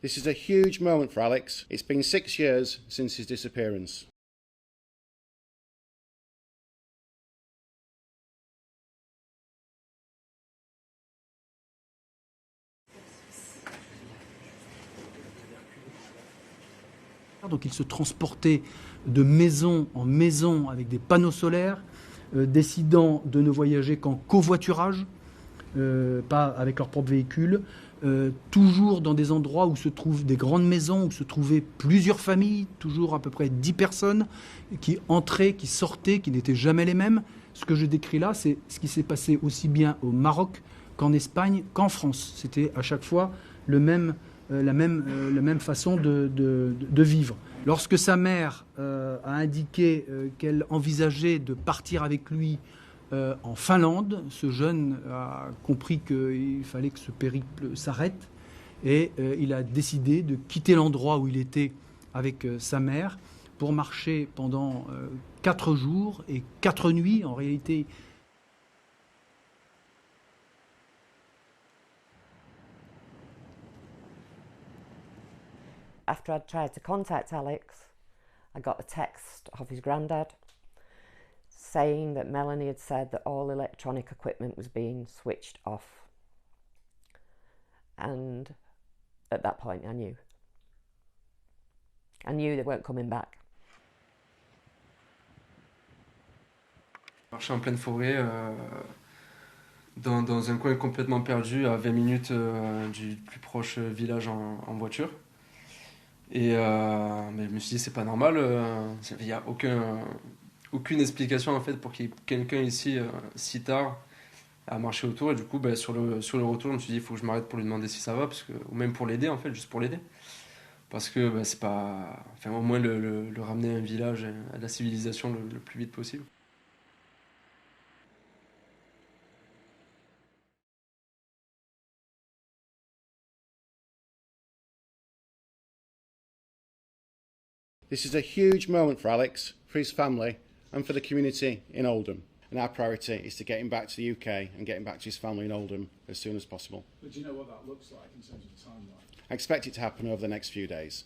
This is a huge moment for Alex. It's been 6 years since his disappearance. Donc il se transportait de maison en maison avec des panneaux solaires, décidant de ne voyager qu'en covoiturage, pas avec leur propre véhicule, toujours dans des endroits où se trouvent des grandes maisons, où se trouvaient plusieurs familles, toujours à peu près 10 personnes, qui entraient, qui sortaient, qui n'étaient jamais les mêmes. Ce que je décris là, c'est ce qui s'est passé aussi bien au Maroc qu'en Espagne qu'en France. C'était à chaque fois la même façon de vivre. Lorsque sa mère a indiqué qu'elle envisageait de partir avec lui en Finlande, ce jeune a compris qu'il fallait que ce périple s'arrête et il a décidé de quitter l'endroit où il était avec sa mère pour marcher pendant 4 jours et 4 nuits. En réalité, After I'd tried to contact Alex, I got a text of his granddad saying that Melanie had said that all electronic equipment was being switched off. And at that point I knew they weren't coming back. Je marchais en pleine forêt, dans un coin complètement perdu, à 20 minutes du plus proche village en voiture. Et mais je me suis dit, c'est pas normal, il n'y a aucune explication en fait pour qu'il y ait quelqu'un ici si tard à marcher autour. Et du coup, sur le retour, je me suis dit, il faut que je m'arrête pour lui demander si ça va, ou même pour l'aider en fait, juste pour l'aider. Parce que c'est pas. Enfin, au moins le ramener à un village, à la civilisation le plus vite possible. This is a huge moment for Alex, for his family and for the community in Oldham. And our priority is to get him back to the UK and get him back to his family in Oldham as soon as possible. But do you know what that looks like in terms of timeline? I expect it to happen over the next few days.